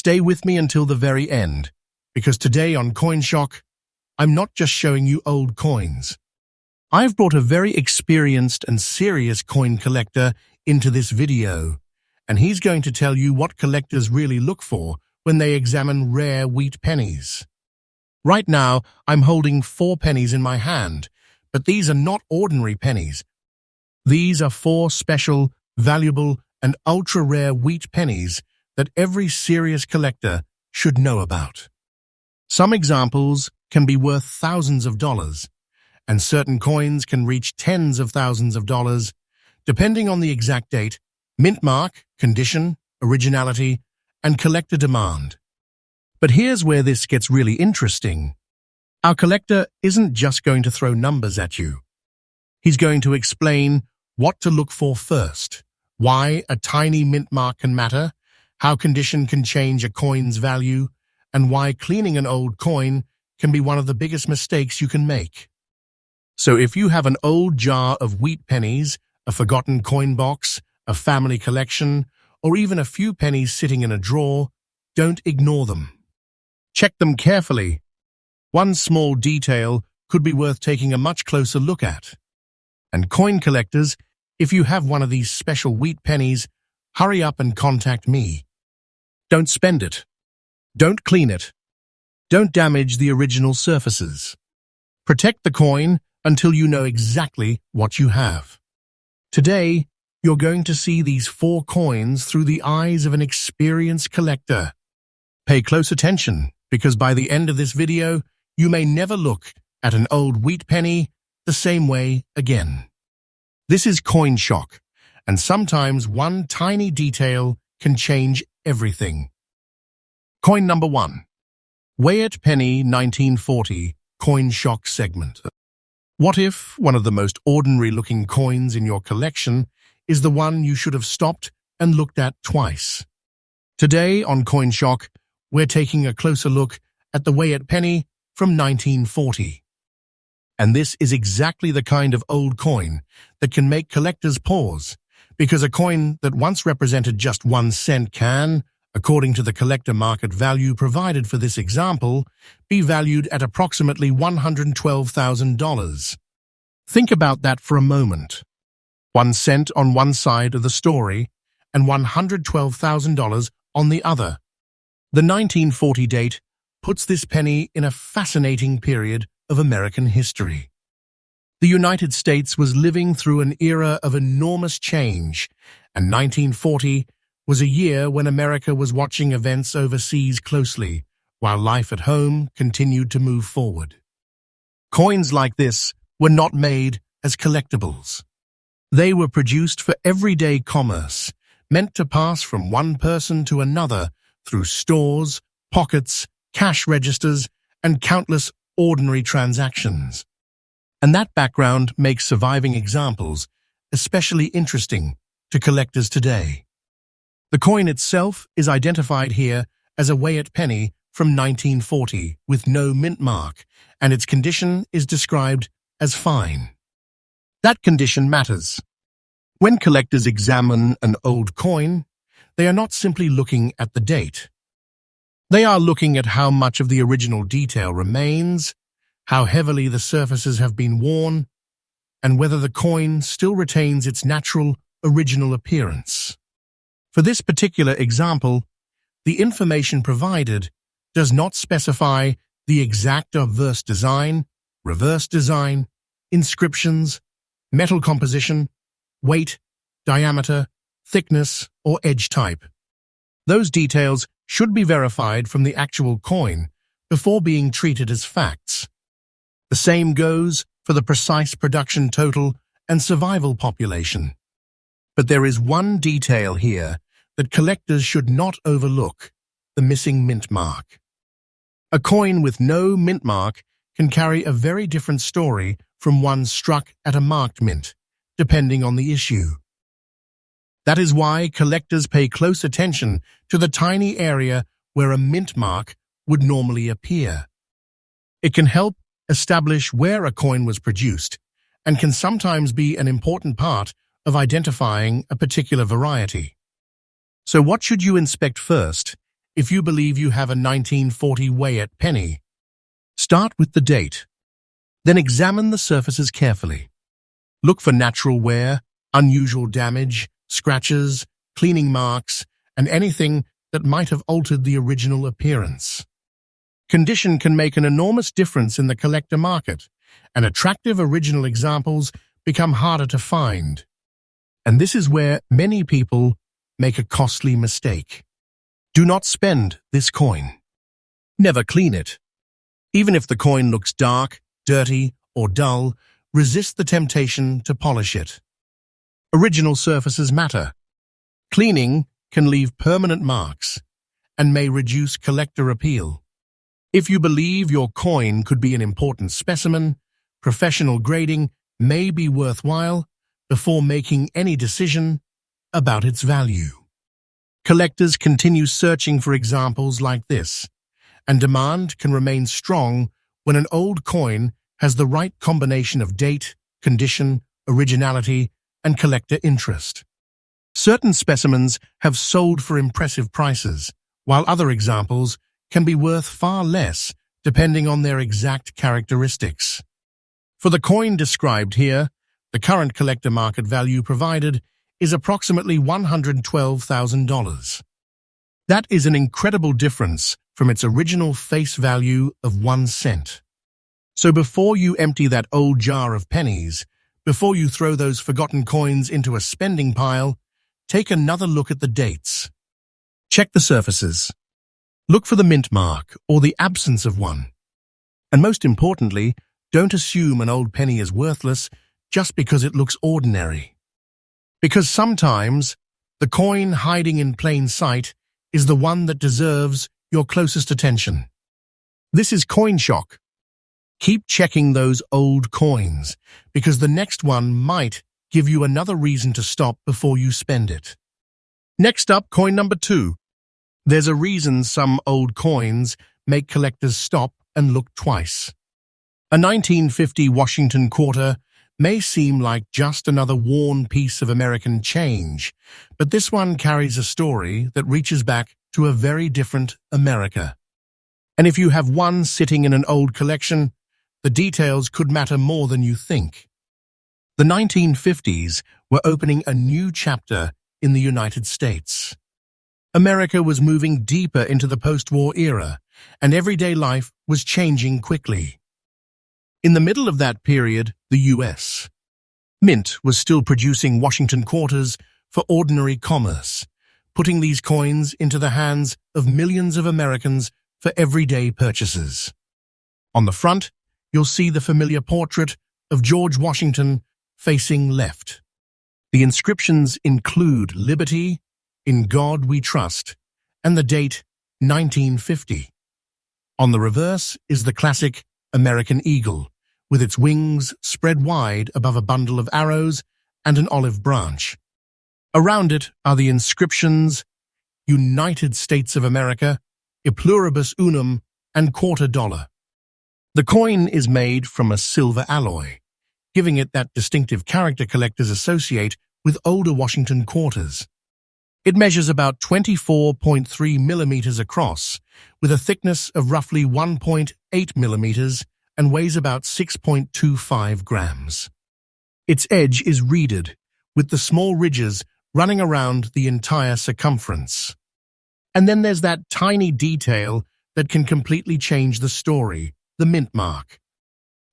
stay with me until the very end, because today on CoinShock, I'm not just showing you old coins. I've brought a very experienced and serious coin collector into this video, and he's going to tell you what collectors really look for when they examine rare wheat pennies. Right now, I'm holding 4 pennies in my hand, but these are not ordinary pennies. These are 4 special, valuable, and ultra-rare wheat pennies that every serious collector should know about. Some examples can be worth thousands of dollars, and certain coins can reach tens of thousands of dollars, depending on the exact date, mint mark, condition, originality, and collector demand. But here's where this gets really interesting. Our collector isn't just going to throw numbers at you. He's going to explain what to look for first, why a tiny mint mark can matter, how condition can change a coin's value, and why cleaning an old coin can be one of the biggest mistakes you can make. So if you have an old jar of wheat pennies, a forgotten coin box, a family collection, or even a few pennies sitting in a drawer, don't ignore them. Check them carefully. One small detail could be worth taking a much closer look at. And coin collectors, if you have one of these special wheat pennies, hurry up and contact me. Don't spend it. Don't clean it. Don't damage the original surfaces. Protect the coin until you know exactly what you have. Today, you're going to see these 4 coins through the eyes of an experienced collector. Pay close attention, because by the end of this video, you may never look at an old wheat penny the same way again. This is CoinShock, and sometimes one tiny detail can change everything. Coin number 1. Weigh It Penny 1940 CoinShock segment. What if one of the most ordinary-looking coins in your collection is the one you should have stopped and looked at twice? Today on CoinShock, we're taking a closer look at the Weigh It Penny from 1940. And this is exactly the kind of old coin that can make collectors pause, because a coin that once represented just 1 cent can, according to the collector market value provided for this example, be valued at approximately $112,000. Think about that for a moment. 1 cent on one side of the story and $112,000 on the other. The 1940 date puts this penny in a fascinating period of American history. The United States was living through an era of enormous change, and 1940 was a year when America was watching events overseas closely, while life at home continued to move forward. Coins like this were not made as collectibles. They were produced for everyday commerce, meant to pass from one person to another through stores, pockets, cash registers, and countless ordinary transactions. And that background makes surviving examples especially interesting to collectors today. The coin itself is identified here as a Weigh It Penny from 1940 with no mint mark, and its condition is described as fine. That condition matters. When collectors examine an old coin, they are not simply looking at the date. They are looking at how much of the original detail remains, how heavily the surfaces have been worn, and whether the coin still retains its natural, original appearance. For this particular example, the information provided does not specify the exact reverse design, inscriptions, metal composition, weight, diameter, thickness, or edge type. Those details should be verified from the actual coin before being treated as facts. The same goes for the precise production total and survival population. But there is one detail here that collectors should not overlook: the missing mint mark. A coin with no mint mark can carry a very different story from one struck at a marked mint, depending on the issue. That is why collectors pay close attention to the tiny area where a mint mark would normally appear. It can help establish where a coin was produced and can sometimes be an important part of identifying a particular variety. So what should you inspect first if you believe you have a 1940 Wyatt penny, start with the date. Then examine the surfaces carefully. Look for natural wear, unusual damage, scratches, cleaning marks, and anything that might have altered the original appearance. Condition can make an enormous difference in the collector market, and attractive original examples become harder to find. And this is where many people make a costly mistake. Do not spend this coin. Never clean it. Even if the coin looks dark, dirty, or dull, resist the temptation to polish it. Original surfaces matter. Cleaning can leave permanent marks and may reduce collector appeal. If you believe your coin could be an important specimen, professional grading may be worthwhile before making any decision about its value. Collectors continue searching for examples like this, and demand can remain strong when an old coin has the right combination of date, condition, originality, and collector interest. Certain specimens have sold for impressive prices, while other examples can be worth far less depending on their exact characteristics. For the coin described here, the current collector market value provided is approximately $112,000. That is an incredible difference from its original face value of 1 cent. So before you empty that old jar of pennies, before you throw those forgotten coins into a spending pile, take another look at the dates. Check the surfaces. Look for the mint mark or the absence of one. And most importantly, don't assume an old penny is worthless just because it looks ordinary. Because sometimes the coin hiding in plain sight is the one that deserves your closest attention. This is CoinShock. Keep checking those old coins, because the next one might give you another reason to stop before you spend it. Next up, coin number 2. There's a reason some old coins make collectors stop and look twice. A 1950 Washington quarter may seem like just another worn piece of American change, but this one carries a story that reaches back to a very different America. And if you have one sitting in an old collection, the details could matter more than you think. The 1950s were opening a new chapter in the United States. America was moving deeper into the post-war era, and everyday life was changing quickly. In the middle of that period, the U.S. Mint was still producing Washington quarters for ordinary commerce, putting these coins into the hands of millions of Americans for everyday purchases. On the front, you'll see the familiar portrait of George Washington facing left. The inscriptions include Liberty, In God We Trust, and the date 1950. On the reverse is the classic American eagle, with its wings spread wide above a bundle of arrows and an olive branch. Around it are the inscriptions United States of America, E Pluribus Unum, and $quarter. The coin is made from a silver alloy, giving it that distinctive character collectors associate with older Washington quarters. It measures about 24.3 millimeters across, with a thickness of roughly 1.8 millimeters and weighs about 6.25 grams. Its edge is reeded, with the small ridges running around the entire circumference. And then there's that tiny detail that can completely change the story, the mint mark.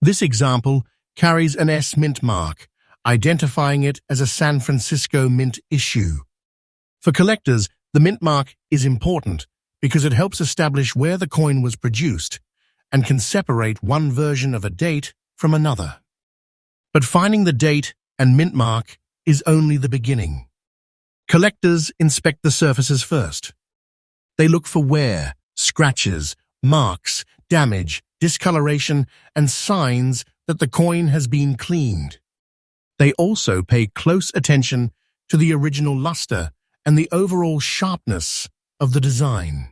This example carries an S mint mark, identifying it as a San Francisco Mint issue. For collectors, the mint mark is important because it helps establish where the coin was produced and can separate one version of a date from another. But finding the date and mint mark is only the beginning. Collectors inspect the surfaces first. They look for wear, scratches, marks, damage, discoloration, and signs that the coin has been cleaned. They also pay close attention to the original luster and the overall sharpness of the design.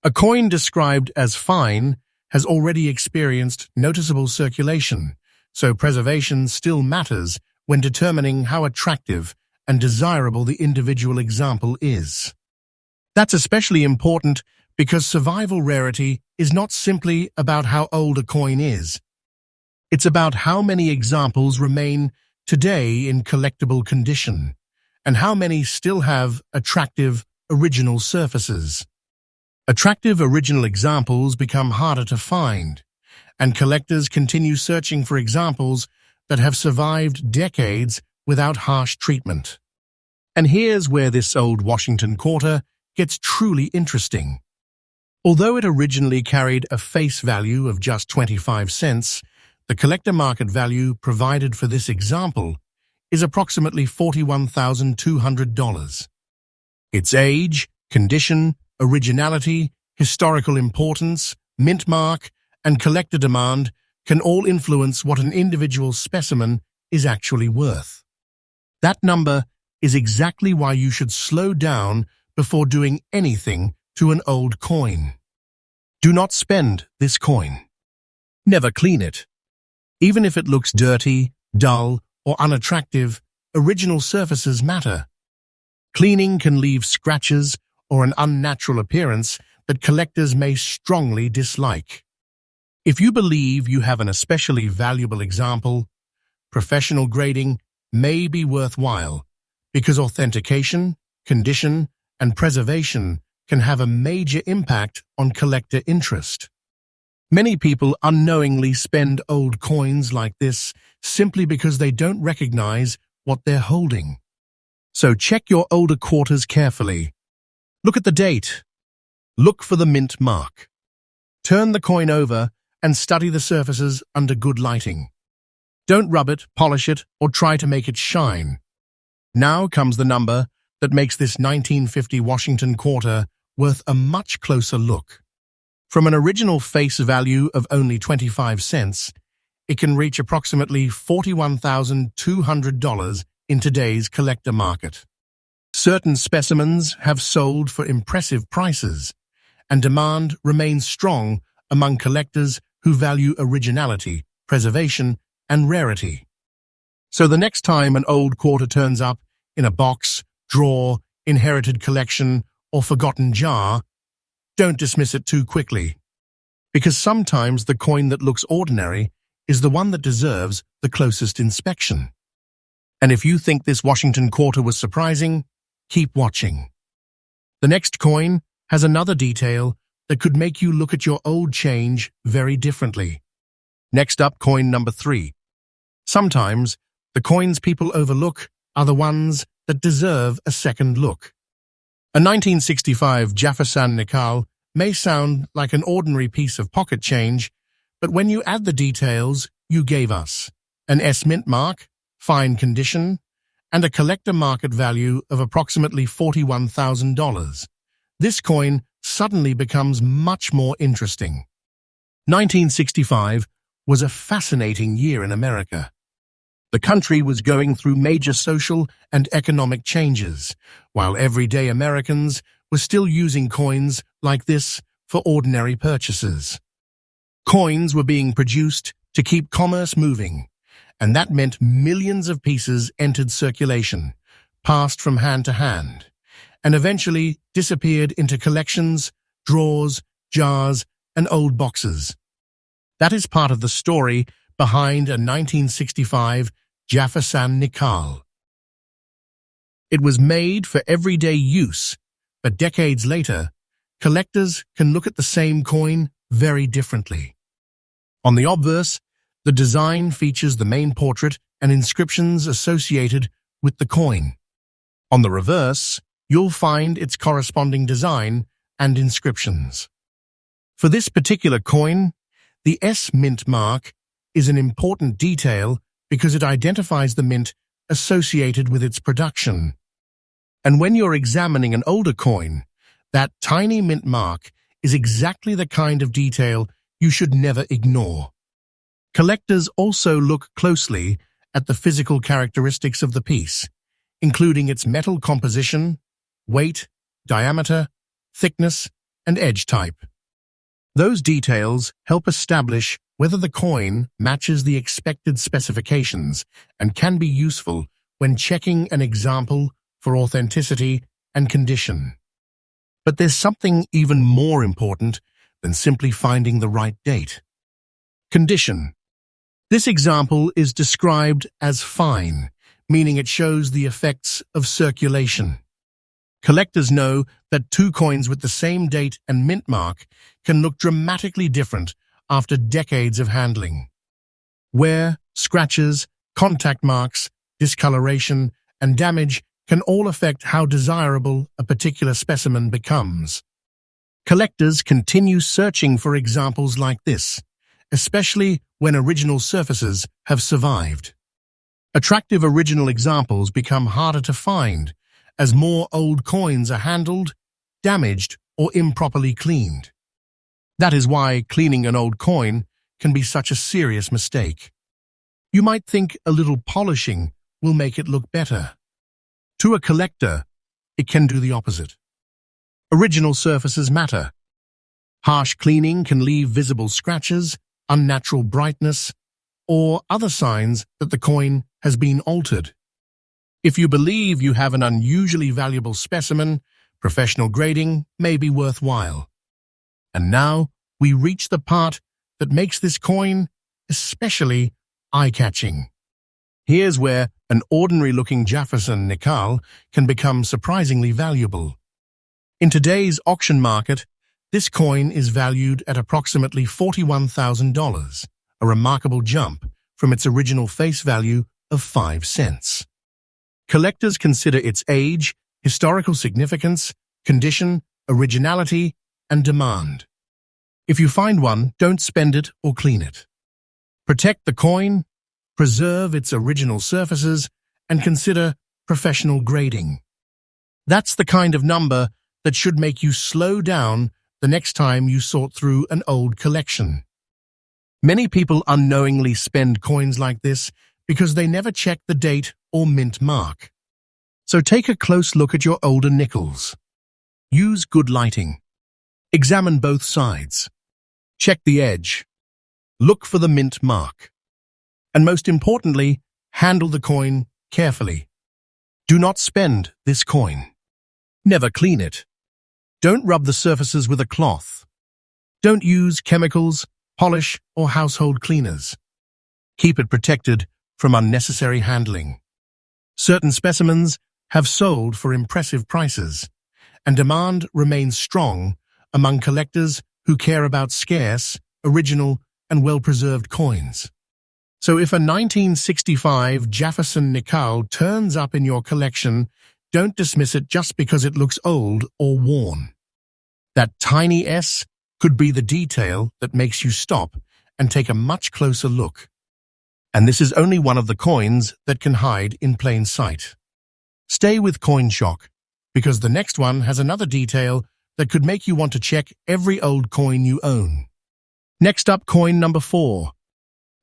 A coin described as fine has already experienced noticeable circulation, so preservation still matters when determining how attractive and desirable the individual example is. That's especially important because survival rarity is not simply about how old a coin is. It's about how many examples remain today in collectible condition, and how many still have attractive original surfaces. Attractive original examples become harder to find, and collectors continue searching for examples that have survived decades without harsh treatment. And here's where this old Washington quarter gets truly interesting. Although it originally carried a face value of just 25 cents, the collector market value provided for this example is approximately $41,200. Its age, condition, originality, historical importance, mint mark, and collector demand can all influence what an individual specimen is actually worth. That number is exactly why you should slow down before doing anything to an old coin. Do not spend this coin. Never clean it. Even if it looks dirty, dull, or unattractive, original surfaces matter. Cleaning can leave scratches or an unnatural appearance that collectors may strongly dislike. If you believe you have an especially valuable example, professional grading may be worthwhile because authentication, condition, and preservation can have a major impact on collector interest. Many people unknowingly spend old coins like this simply because they don't recognize what they're holding. So check your older quarters carefully. Look at the date. Look for the mint mark. Turn the coin over and study the surfaces under good lighting. Don't rub it, polish it, or try to make it shine. Now comes the number that makes this 1950 Washington quarter worth a much closer look. From an original face value of only 25 cents, it can reach approximately $41,200 in today's collector market. Certain specimens have sold for impressive prices, and demand remains strong among collectors who value originality, preservation, and rarity. So the next time an old quarter turns up in a box, drawer, inherited collection, or forgotten jar, don't dismiss it too quickly. Because sometimes the coin that looks ordinary is the one that deserves the closest inspection. And if you think this Washington quarter was surprising, keep watching. The next coin has another detail that could make you look at your old change very differently. Next up, coin number 3. Sometimes the coins people overlook are the ones that deserve a second look. A 1965 Jefferson nickel may sound like an ordinary piece of pocket change, but when you add the details you gave us, an S mint mark, fine condition, and a collector market value of approximately $41,000, this coin suddenly becomes much more interesting. 1965 was a fascinating year in America. The country was going through major social and economic changes, while everyday Americans were still using coins like this for ordinary purchases. Coins were being produced to keep commerce moving, and that meant millions of pieces entered circulation, passed from hand to hand, and eventually disappeared into collections, drawers, jars, and old boxes. That is part of the story behind a 1965 Jefferson nickel. It was made for everyday use, but decades later, collectors can look at the same coin very differently. On the obverse, the design features the main portrait and inscriptions associated with the coin. On the reverse, you'll find its corresponding design and inscriptions. For this particular coin, the S mint mark is an important detail because it identifies the mint associated with its production. And when you're examining an older coin, that tiny mint mark is exactly the kind of detail you should never ignore. Collectors also look closely at the physical characteristics of the piece, including its metal composition, weight, diameter, thickness, and edge type. Those details help establish whether the coin matches the expected specifications and can be useful when checking an example for authenticity and condition. But there's something even more important than simply finding the right date. Condition. This example is described as fine, meaning it shows the effects of circulation. Collectors know that two coins with the same date and mint mark can look dramatically different after decades of handling. Wear, scratches, contact marks, discoloration, and damage can all affect how desirable a particular specimen becomes. Collectors continue searching for examples like this, especially when original surfaces have survived. Attractive original examples become harder to find as more old coins are handled, damaged, or improperly cleaned. That is why cleaning an old coin can be such a serious mistake. You might think a little polishing will make it look better. To a collector, it can do the opposite. Original surfaces matter. Harsh cleaning can leave visible scratches, unnatural brightness, or other signs that the coin has been altered. If you believe you have an unusually valuable specimen, professional grading may be worthwhile. And now we reach the part that makes this coin especially eye-catching. Here's where an ordinary-looking Jefferson nickel can become surprisingly valuable. In today's auction market, this coin is valued at approximately $41,000, a remarkable jump from its original face value of 5 cents. Collectors consider its age, historical significance, condition, originality, and demand. If you find one, don't spend it or clean it. Protect the coin, preserve its original surfaces, and consider professional grading. That's the kind of number that should make you slow down the next time you sort through an old collection. Many people unknowingly spend coins like this because they never check the date or mint mark. So take a close look at your older nickels. Use good lighting. Examine both sides. Check the edge. Look for the mint mark. And most importantly, handle the coin carefully. Do not spend this coin. Never clean it. Don't rub the surfaces with a cloth. Don't use chemicals, polish, or household cleaners. Keep it protected from unnecessary handling. Certain specimens have sold for impressive prices, and demand remains strong among collectors who care about scarce, original, and well-preserved coins. So if a 1965 Jefferson nickel turns up in your collection, don't dismiss it just because it looks old or worn. That tiny S could be the detail that makes you stop and take a much closer look. And this is only one of the coins that can hide in plain sight. Stay with CoinShock, because the next one has another detail that could make you want to check every old coin you own. Next up, coin number 4.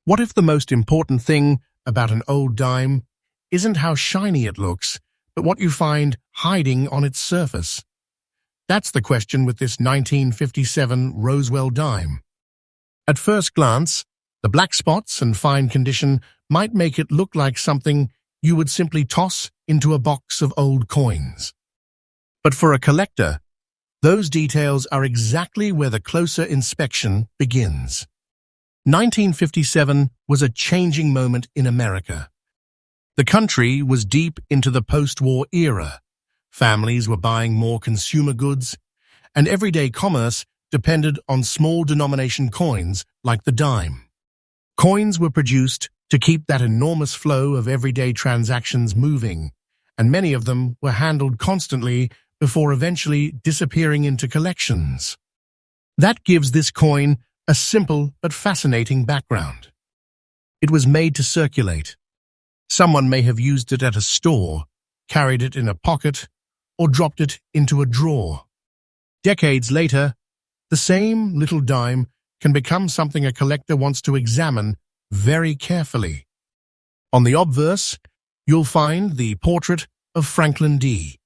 What if the most important thing about an old dime isn't how shiny it looks, but what you find hiding on its surface? That's the question with this 1957 Roswell dime. At first glance, the black spots and fine condition might make it look like something you would simply toss into a box of old coins. But for a collector, those details are exactly where the closer inspection begins. 1957 was a changing moment in America. The country was deep into the post-war era. Families were buying more consumer goods, and everyday commerce depended on small denomination coins like the dime. Coins were produced to keep that enormous flow of everyday transactions moving, and many of them were handled constantly before eventually disappearing into collections. That gives this coin a simple but fascinating background. It was made to circulate. Someone may have used it at a store, carried it in a pocket, or dropped it into a drawer. Decades later, the same little dime can become something a collector wants to examine very carefully. On the obverse, you'll find the portrait of Franklin D.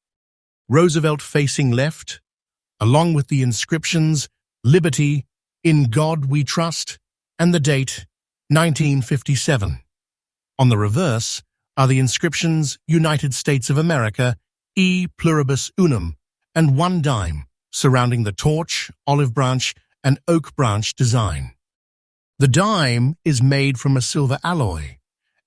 Roosevelt facing left, along with the inscriptions "Liberty, in God We Trust," and the date 1957. On the reverse are the inscriptions "United States of America, E Pluribus Unum," and 1 dime, surrounding the torch, olive branch, and oak branch design. The dime is made from a silver alloy,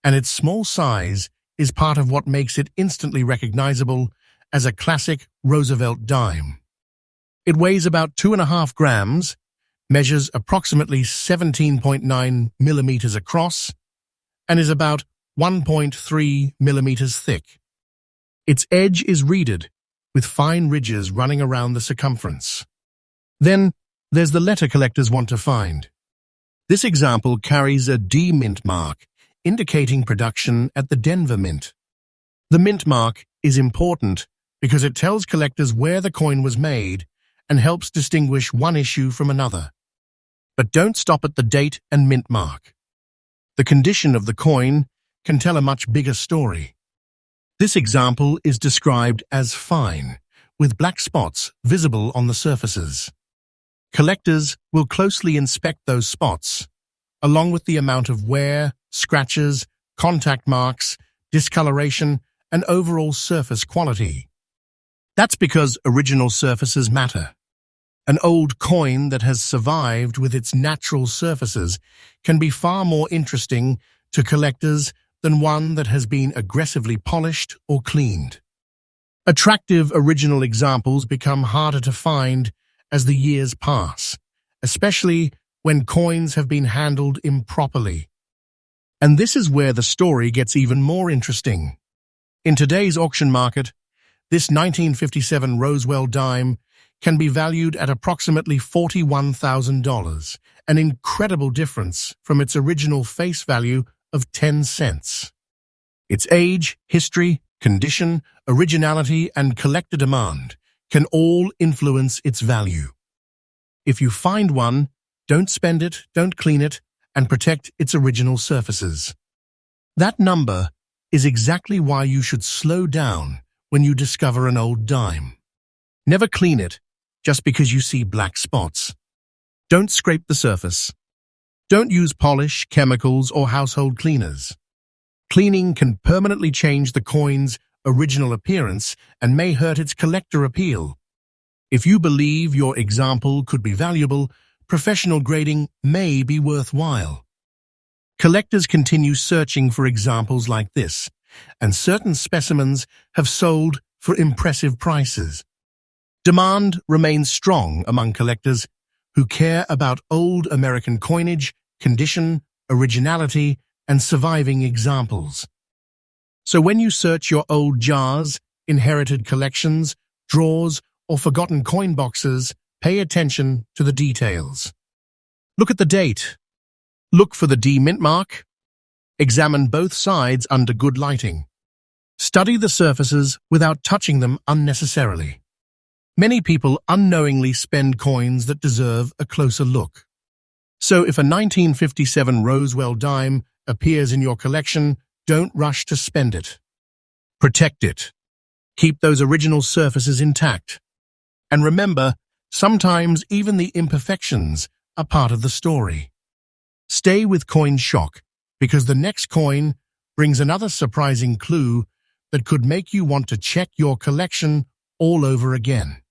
and its small size is part of what makes it instantly recognizable as a classic Roosevelt dime. It weighs about 2.5 grams, measures approximately 17.9 millimeters across, and is about 1.3 millimeters thick. Its edge is reeded, with fine ridges running around the circumference. Then, there's the letter collectors want to find. This example carries a D mint mark, indicating production at the Denver Mint. The mint mark is important because it tells collectors where the coin was made and helps distinguish one issue from another. But don't stop at the date and mint mark. The condition of the coin can tell a much bigger story. This example is described as fine, with black spots visible on the surfaces. Collectors will closely inspect those spots, along with the amount of wear, scratches, contact marks, discoloration, and overall surface quality. That's because original surfaces matter. An old coin that has survived with its natural surfaces can be far more interesting to collectors than one that has been aggressively polished or cleaned. Attractive original examples become harder to find as the years pass, especially when coins have been handled improperly. And this is where the story gets even more interesting. In today's auction market, this 1957 Roswell dime can be valued at approximately $41,000, an incredible difference from its original face value of 10 cents. Its age, history, condition, originality, and collector demand can all influence its value. If you find one, don't spend it, don't clean it, and protect its original surfaces. That number is exactly why you should slow down when you discover an old dime. Never clean it just because you see black spots. Don't scrape the surface. Don't use polish, chemicals, or household cleaners. Cleaning can permanently change the coin's original appearance and may hurt its collector appeal. If you believe your example could be valuable, professional grading may be worthwhile. Collectors continue searching for examples like this, and certain specimens have sold for impressive prices. Demand remains strong among collectors who care about old American coinage, condition, originality, and surviving examples. So when you search your old jars, inherited collections, drawers, or forgotten coin boxes, pay attention to the details. Look at the date. Look for the D mint mark. Examine both sides under good lighting. Study the surfaces without touching them unnecessarily. Many people unknowingly spend coins that deserve a closer look. So if a 1957 Roswell dime appears in your collection, don't rush to spend it. Protect it. Keep those original surfaces intact. And remember, sometimes even the imperfections are part of the story. Stay with CoinShock, because the next coin brings another surprising clue that could make you want to check your collection all over again.